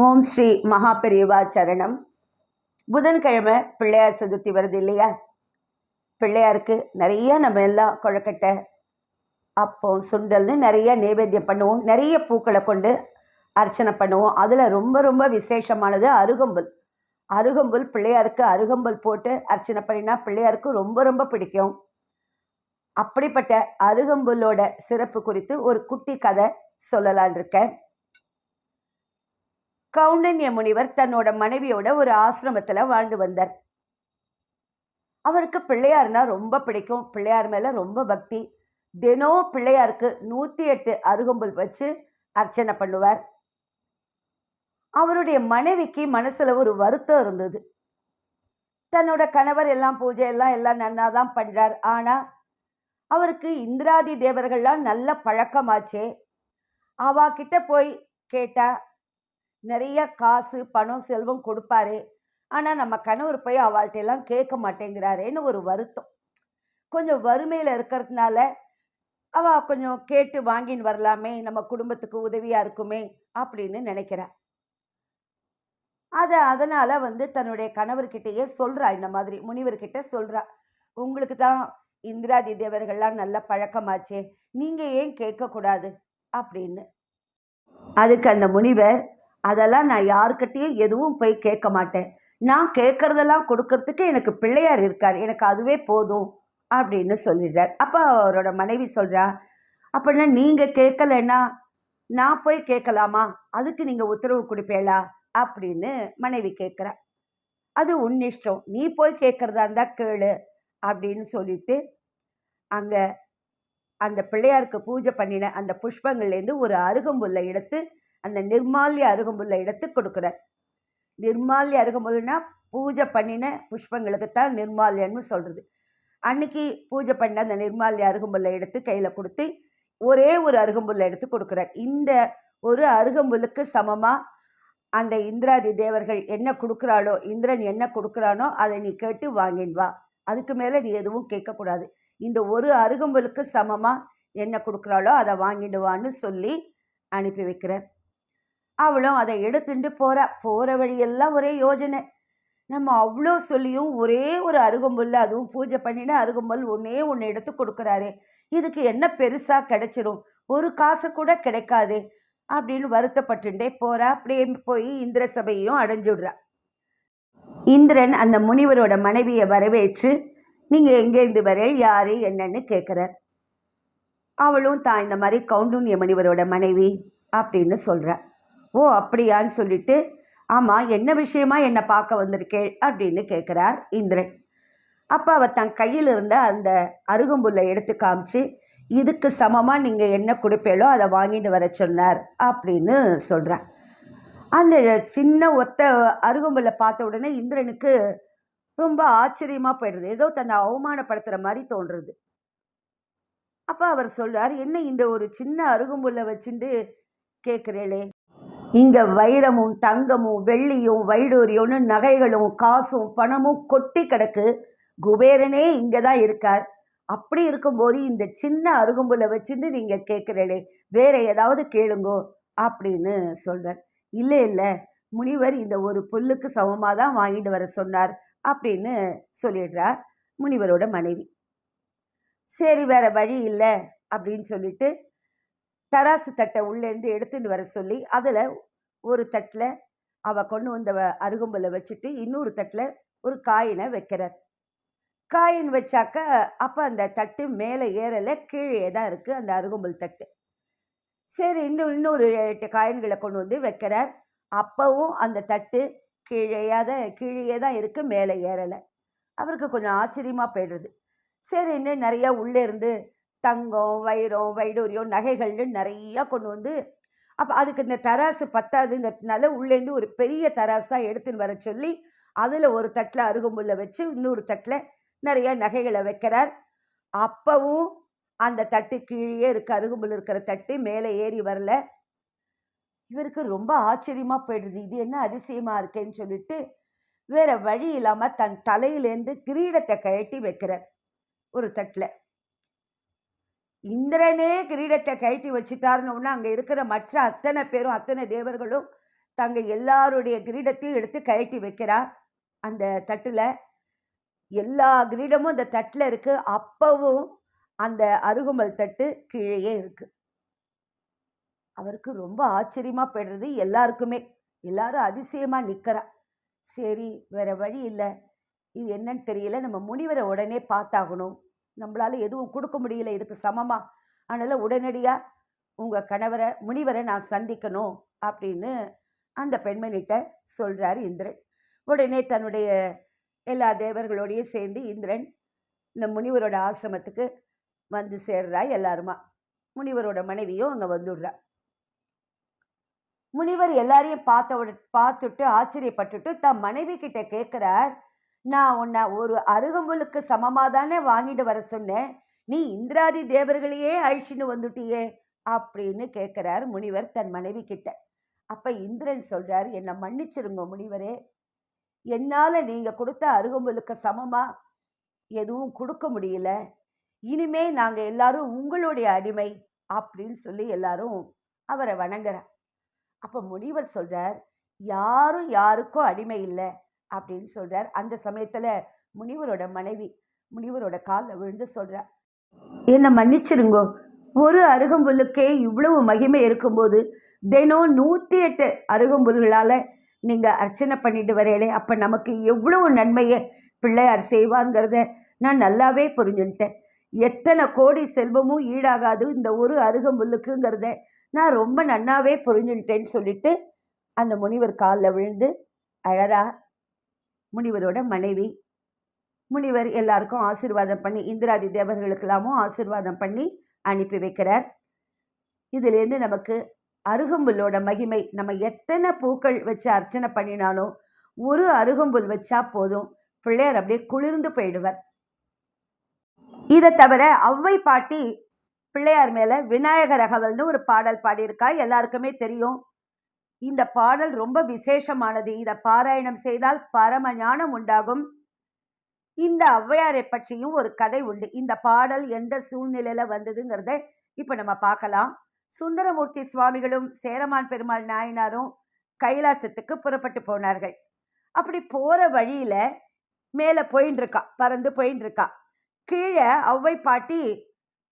ஓம் ஸ்ரீ மகாபெரிவா சரணம். புதன்கிழமை பிள்ளையார் சதுர்த்தி வருது இல்லையா? பிள்ளையாருக்கு நிறைய நம்ம எல்லாம் கொழக்கட்டை, அப்பம், சுண்டல்னு நிறைய நைவேத்தியம் பண்ணுவோம். நிறைய பூக்களை கொண்டு அர்ச்சனை பண்ணுவோம். அதில் ரொம்ப ரொம்ப விசேஷமானது அருகம்புல். அருகம்புல் பிள்ளையாருக்கு அருகம்புல் போட்டு அர்ச்சனை பண்ணினா பிள்ளையாருக்கு ரொம்ப ரொம்ப பிடிக்கும். அப்படிப்பட்ட அருகம்புல்லோட சிறப்பு குறித்து ஒரு குட்டி கதை சொல்லலான் இருக்கேன். கௌண்டன்ய முனிவர் தன்னோட மனைவியோட ஒரு ஆசிரமத்துல வாழ்ந்து வந்தார். அவருக்கு பிள்ளையார்னா ரொம்ப பிடிக்கும். பிள்ளையார் மேல ரொம்ப பக்தி. தினம் பிள்ளையாருக்கு 108 அருகம்புல் வச்சு அர்ச்சனை பண்ணுவார். அவருடைய மனைவிக்கு மனசுல ஒரு வருத்தம் இருந்தது. தன்னோட கணவர் எல்லாம் பூஜை எல்லாம் நன்னாதான் பண்றார். ஆனா அவருக்கு இந்திராதி தேவர்கள்லாம் நல்ல பழக்கமாச்சே. அவ கிட்ட போய் கேட்டா நிறைய காசு, பணம், செல்வம் கொடுப்பாரு. ஆனால் நம்ம கணவர் போய் அவள்கிட்ட எல்லாம் கேட்க மாட்டேங்கிறாரேன்னு ஒரு வருத்தம். கொஞ்சம் வறுமையில் இருக்கிறதுனால அவள் கொஞ்சம் கேட்டு வாங்கின்னு வரலாமே, நம்ம குடும்பத்துக்கு உதவியாக இருக்குமே அப்படின்னு நினைக்கிறார். அதனால் தன்னுடைய கணவர்கிட்டயே சொல்கிறா, இந்த மாதிரி முனிவர்கிட்ட சொல்கிறா, உங்களுக்கு தான் இந்திராதி தேவர்கள்லாம் நல்ல பழக்கமாச்சே, நீங்கள் ஏன் கேட்கக்கூடாது அப்படின்னு. அதுக்கு அந்த முனிவர், அதெல்லாம் நான் யாருக்கிட்டையும் எதுவும் போய் கேட்க மாட்டேன். நான் கேட்கறதெல்லாம் கொடுக்கறதுக்கு எனக்கு பிள்ளையார் இருக்கார், எனக்கு அதுவே போதும் அப்படின்னு சொல்லிடுறார். அப்போ அவரோட மனைவி சொல்கிறா, அப்படின்னா நீங்கள் கேட்கலன்னா நான் போய் கேட்கலாமா, அதுக்கு நீங்கள் உத்தரவு கொடுப்பேளா அப்படின்னு மனைவி கேட்குறா. அது உன் இஷ்டம், நீ போய் கேட்குறதா இருந்தால் கேளு அப்படின்னு சொல்லிட்டு அங்கே அந்த பிள்ளையாருக்கு பூஜை பண்ணின அந்த புஷ்பங்கள்லேருந்து ஒரு அருகம்புல்லை எடுத்து அந்த நிர்மால்ய அருகம்புல்லை எடுத்து கொடுக்குறார். நிர்மால்ய அருகம்புல்னா பூஜை பண்ணின புஷ்பங்களுக்குத்தான் நிர்மால்யன்னு சொல்கிறது. அன்னைக்கு பூஜை பண்ண அந்த நிர்மால்ய அருகம்புல்லை எடுத்து கையில் கொடுத்து ஒரே ஒரு அருகம்புல்லை எடுத்து கொடுக்குறார். இந்த ஒரு அருகம்புல்லுக்கு சமமாக அந்த இந்திராதி தேவர்கள் என்ன கொடுக்குறாளோ, இந்திரன் என்ன கொடுக்குறானோ அதை நீ கேட்டு வாங்கின் வா, அதுக்கு மேலே நீ எதுவும் கேட்கக்கூடாது. இந்த ஒரு அருகம்புல்லுக்கு சமமாக என்ன கொடுக்குறாளோ அதை வாங்கிடுவான்னு சொல்லி அனுப்பி வைக்கிறார். அவளும் அதை எடுத்துட்டு போகிற வழியெல்லாம் ஒரே யோஜனை, நம்ம அவ்வளோ சொல்லியும் ஒரே ஒரு அருகம்புல்ல, அதுவும் பூஜை பண்ணினா அருகம்புல் ஒன்று எடுத்து கொடுக்குறாரு, இதுக்கு என்ன பெருசாக கிடைச்சிரும், ஒரு காசு கூட கிடைக்காது அப்படின்னு வருத்தப்பட்டுட்டே போகிறா. அப்படியே போய் இந்திர சபையையும் அடைஞ்சுடுறா. இந்திரன் அந்த முனிவரோட மனைவியை வரவேற்று, நீங்கள் எங்கேருந்து வரேள், யாரு என்னன்னு கேட்குறார். அவளும் தான் இந்த மாதிரி கௌண்டன்ய முனிவரோட மனைவி அப்படின்னு சொல்கிறா. ஓ அப்படியான்னு சொல்லிட்டு, ஆமாம் என்ன விஷயமா என்னை பார்க்க வந்திருக்கேள் அப்படின்னு கேட்குறார் இந்திரன். அப்போ அவள் தன் கையில் இருந்த அந்த அருகம்புல்லை எடுத்து காமிச்சு, இதுக்கு சமமாக நீங்கள் என்ன கொடுப்பேளோ அதை வாங்கிட்டு வர சொன்னார் அப்படின்னு சொல்கிறார். அந்த சின்ன ஒத்த அருகம்புல்லை பார்த்த உடனே இந்திரனுக்கு ரொம்ப ஆச்சரியமாக போயிடுறது. ஏதோ தன்னை அவமானப்படுத்துகிற மாதிரி தோன்றுறது. அப்போ அவர் சொல்றார், என்ன இந்த ஒரு சின்ன அருகம்புல்லை வச்சுட்டு கேட்குறேளே, இங்கே வைரமும் தங்கமும் வெள்ளியும் வைடூரியம்னு நகைகளும் காசும் பணமும் கொட்டி கிடக்கு, குபேரனே இங்கே தான் இருக்கார். அப்படி இருக்கும்போது இந்த சின்ன அருகம்புல்லை வச்சுட்டு நீங்கள் கேட்குறேளே, வேற ஏதாவது கேளுங்கோ அப்படின்னு சொல்கிறார். இல்லை இல்லை, முனிவர் இந்த ஒரு புல்லுக்கு சமமாக தான் வாங்கிட்டு வர சொன்னார் அப்படின்னு சொல்லிடுறார் முனிவரோட மனைவி. சரி வேற வழி இல்லை அப்படின்னு சொல்லிட்டு தராசு தட்டை உள்ளேருந்து எடுத்துட்டு வர சொல்லி அதில் ஒரு தட்டில் அவள் கொண்டு வந்த அருகம்புல்லை வச்சுட்டு இன்னொரு தட்டில் ஒரு காயினை வைக்கிறார். காயின் வச்சாக்க அப்போ அந்த தட்டு மேலே ஏறலை, கீழே தான் இருக்குது அந்த அருகம்புல் தட்டு. சரி இன்னொரு 8 காயின்களை கொண்டு வந்து வைக்கிறார். அப்பவும் அந்த தட்டு கீழே தான் இருக்குது, மேலே ஏறலை. அவருக்கு கொஞ்சம் ஆச்சரியமாக போய்டுறது. சரி இன்னும் நிறையா உள்ளே இருந்து தங்கம் வைரம் வைடூரியம் நகைகள்னு நிறையா கொண்டு வந்து, அப்போ அதுக்கு இந்த தராசு பத்தாதுங்கிறதுனால உள்ளேருந்து ஒரு பெரிய தராசாக எடுத்துன்னு வர சொல்லி அதில் ஒரு தட்டில் அருகம்புல்லை வச்சு இன்னொரு தட்டில் நிறையா நகைகளை வைக்கிறார். அப்பவும் அந்த தட்டு கீழே இருக்க அருகம்புல் இருக்கிற தட்டு மேலே ஏறி வரல. இவருக்கு ரொம்ப ஆச்சரியமாக போயிடுது, இது என்ன அதிசயமாக இருக்கேன்னு சொல்லிட்டு வேற வழி இல்லாமல் தன் தலையிலேருந்து கிரீடத்தை கழட்டி வைக்கிறார் ஒரு தட்டில். இந்திரனே கிரீடத்தை கழட்டி வச்சுட்டாருன்னு அங்கே இருக்கிற மற்ற அத்தனை பேரும் அத்தனை தேவர்களும் தங்க எல்லாருடைய கிரீடத்தையும் எடுத்து கழட்டி வைக்கிறா. அந்த தட்டில் எல்லா கிரீடமும் அந்த தட்டில் இருக்கு. அப்பவும் அந்த அருகும்பல் தட்டு கீழேயே இருக்கு. அவருக்கு ரொம்ப ஆச்சரியமா போயிடுறது எல்லாருக்குமே. எல்லாரும் அதிசயமா நிக்கிறா. சரி, வேற வழி இல்லை, இது என்னன்னு தெரியல, நம்ம முனிவரை உடனே பார்த்தாகணும், நம்மளால எதுவும் கொடுக்க முடியல இதுக்கு சமமா, அதனால உடனடியா உங்க கணவரை முனிவரை நான் சந்திக்கணும் அப்படின்னு அந்த பெண்மணிகிட்ட சொல்றாரு இந்திரன். உடனே தன்னுடைய எல்லா தேவர்களோடையும் சேர்ந்து இந்திரன் இந்த முனிவரோட ஆசிரமத்துக்கு வந்து சேர்றா. எல்லாருமா முனிவரோட மனைவியும் அங்க வந்துடுறா. முனிவர் எல்லாரையும் பார்த்துட்டு ஆச்சரியப்பட்டுட்டு தன் மனைவி கிட்ட கேட்கிறார், நான் உன்னை ஒரு அருகம்புலுக்கு சமமா தானே வாங்கிட்டு வர சொன்னேன், நீ இந்திராதி தேவர்களையே அழிச்சுன்னு வந்துட்டியே அப்படின்னு கேட்கிறார் முனிவர் தன் மனைவி கிட்ட. அப்ப இந்திரன் சொல்றாரு, என்னை மன்னிச்சிருங்க முனிவரே, என்னால நீங்க கொடுத்த அருகம்புலுக்கு சமமா எதுவும் கொடுக்க முடியல, இனிமே நாங்க எல்லாரும் உங்களுடைய அடிமை அப்படின்னு சொல்லி எல்லாரும் அவரை வணங்குறார். அப்ப முனிவர் சொல்றார், யாரும் யாருக்கும் அடிமை இல்லை அப்படின்னு சொல்றார். அந்த சமயத்துல முனிவரோட மனைவி முனிவரோட காலில் விழுந்து சொல்றார், என்னை மன்னிச்சிருங்கோ, ஒரு அருகம்புல்லுக்கே இவ்வளவு மகிமை இருக்கும்போது தினம் 108 அருகம்புல்களால நீங்க அர்ச்சனை பண்ணிட்டு வரையிலே, அப்ப நமக்கு எவ்வளவு நன்மையை பிள்ளையார் செய்வாங்கிறத நான் நல்லாவே புரிஞ்சுட்டேன். எத்தனை கோடி செல்வமும் ஈடாகாது இந்த ஒரு அருகம்புல்லுக்குங்கிறத நான் ரொம்ப நன்னாவே புரிஞ்சுட்டேன்னு சொல்லிட்டு அந்த முனிவர் காலில் விழுந்து அழறா முனிவரோட மனைவி. முனிவர் எல்லாருக்கும் ஆசீர்வாதம் பண்ணி, இந்திராதி தேவர்களுக்கெல்லாமும் ஆசீர்வாதம் பண்ணி அனுப்பி வைக்கிறார். இதுலேருந்து நமக்கு அருகம்புல்லோட மகிமை, நம்ம எத்தனை பூக்கள் வச்சு அர்ச்சனை பண்ணினாலும் ஒரு அருகம்புல் வச்சா போதும், பிள்ளையார் அப்படியே குளிர்ந்து போயிடுவார். இதை தவிர ஔவை பாட்டி பிள்ளையார் மேல விநாயகர் அகவல்னு ஒரு பாடல் பாடியிருக்கா, எல்லாருக்குமே தெரியும். இந்த பாடல் ரொம்ப விசேஷமானது. இதை பாராயணம் செய்தால் பரம ஞானம் உண்டாகும். இந்த ஔவையாரை பற்றியும் ஒரு கதை உண்டு. இந்த பாடல் எந்த சூழ்நிலையில வந்ததுங்கிறத இப்ப நம்ம பார்க்கலாம். சுந்தரமூர்த்தி சுவாமிகளும் சேரமான் பெருமாள் நாயனாரும் கைலாசத்துக்கு புறப்பட்டு போனார்கள். அப்படி போற வழியில மேல போயின்னு இருக்கா, பறந்து போயின்னு இருக்கா. கீழே ஔவை பாட்டி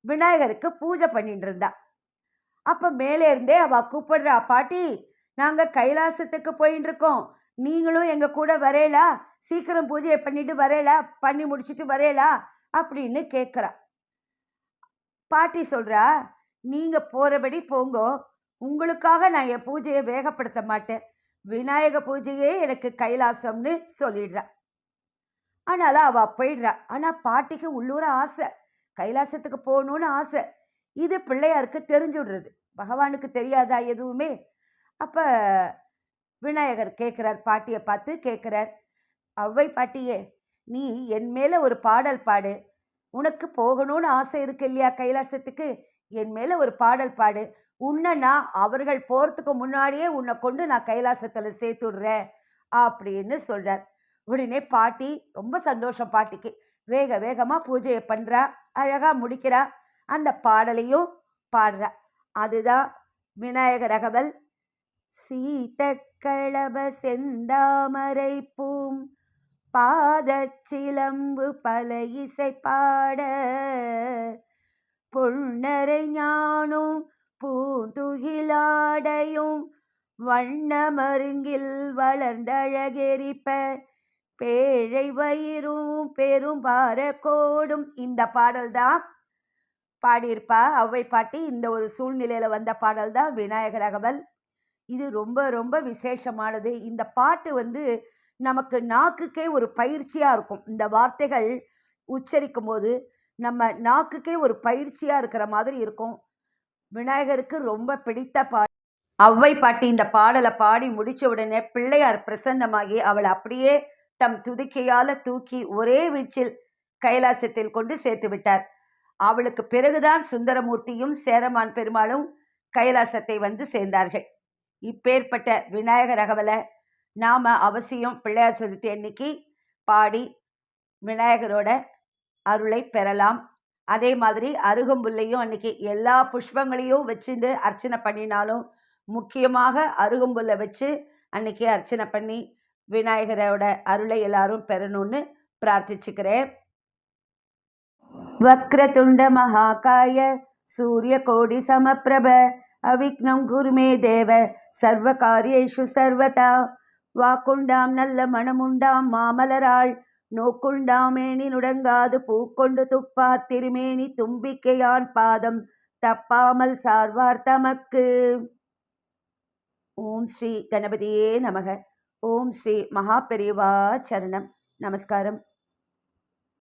விநாயகருக்கு பூஜை பண்ணிட்டு இருந்தா. அப்ப மேலே இருந்தே அவ கூப்பிடுறா, பாட்டி நாங்க கைலாசத்துக்கு போயிட்டு இருக்கோம், நீங்களும் எங்க கூட வரேலா, சீக்கிரம் பூஜையை பண்ணிட்டு வரேலா, பண்ணி முடிச்சுட்டு வரேலா அப்படின்னு கேட்குறா. பாட்டி சொல்றா, நீங்க போறபடி போங்கோ, உங்களுக்காக நான் என் பூஜையை வேகப்படுத்த மாட்டேன், விநாயக பூஜையே எனக்கு கைலாசம்னு சொல்லிடுறா. ஆனால அவ போயிடுறா. ஆனா பாட்டிக்கு உள்ளூர ஆசை, கைலாசத்துக்கு போகணும்னு ஆசை. இது பிள்ளையாருக்கு தெரிஞ்சுடுறது, பகவானுக்கு தெரியாதா எதுவுமே. அப்ப விநாயகர் கேட்குறார், பாட்டியை பார்த்து கேட்குறார், ஔவை பாட்டியே நீ என் மேல ஒரு பாடல் பாடு, உனக்கு போகணும்னு ஆசை இருக்கு இல்லையா கைலாசத்துக்கு, என் மேல ஒரு பாடல் பாடு, உன்னை நான் அவர்கள் போறதுக்கு முன்னாடியே உன்னை கொண்டு நான் கைலாசத்துல சேர்த்துடுறேன் அப்படின்னு சொல்றார். உடனே பாட்டி ரொம்ப சந்தோஷம், பாட்டிக்கு வேக வேகமா பூஜையை பண்றா, அழகா முடிக்கிறா, அந்த பாடலையும் பாடுறா. அதுதான் விநாயகர் அகவல். சீதக்களப செந்தாமரை பூம் பாதச்சிலம்பு பல இசை பாட, பொன்னரை ஞானும் பூந்துகிலாடையும் வண்ணமருங்கில் வளர்ந்தழகெரிப்ப, பேழை வயிறும் பெரும் பார கோடும். இந்த பாடல் தான் பாடியிருப்பா ஔவை பாட்டி. இந்த ஒரு சூழ்நிலையில வந்த பாடல் தான் விநாயகர் அகவல். இது ரொம்ப ரொம்ப விசேஷமானது. இந்த பாட்டு நமக்கு நாக்குக்கே ஒரு பயிற்சியா இருக்கும். இந்த வார்த்தைகள் உச்சரிக்கும் போது நம்ம நாக்குக்கே ஒரு பயிற்சியா இருக்கிற மாதிரி இருக்கும். விநாயகருக்கு ரொம்ப பிடித்த பாடல். ஔவை பாட்டி இந்த பாடலை பாடி முடிச்ச உடனே பிள்ளையார் பிரசன்னமாகி அவளை அப்படியே தம் துதிக்கையால தூக்கி ஒரே வீச்சில் கைலாசத்தில் கொண்டு சேர்த்து விட்டார். அவளுக்கு பிறகுதான் சுந்தரமூர்த்தியும் சேரமான் பெருமாளும் கைலாசத்தை வந்து சேர்ந்தார்கள். இப்பேற்பட்ட விநாயகர் அகவலை நாம அவசியம் பிள்ளையார் சதுர்த்தி அன்னைக்கு பாடி விநாயகரோட அருளை பெறலாம். அதே மாதிரி அருகம்புல்லையும் அன்னைக்கு எல்லா புஷ்பங்களையும் வச்சுட்டு அர்ச்சனை பண்ணினாலும், முக்கியமாக அருகம்புல்லை வச்சு அன்னைக்கு அர்ச்சனை பண்ணி விநாயகரோட அருளை எல்லாரும் பெறணும்னு பிரார்த்திச்சுக்கிறேன். வக்ரதுண்ட மகாகாய சூரிய கோடி சமப்பிரப அவிக்னம் குருமே தேவ சர்வ காரியேஷு சர்வதா. வாக்குண்டாம் நல்ல மணமுண்டாம் மாமலராள் நோக்குண்டாமேனி நுடங்காது பூக்கொண்டு துப்பார் திருமேனி தும்பிக்கையான் பாதம் தப்பாமல் சார்வார் தமக்கு. ஓம் ஸ்ரீ கணபதியே நமக. ஓம் ஸ்ரீ மகாபெரிவா சரணம். நமஸ்காரம்.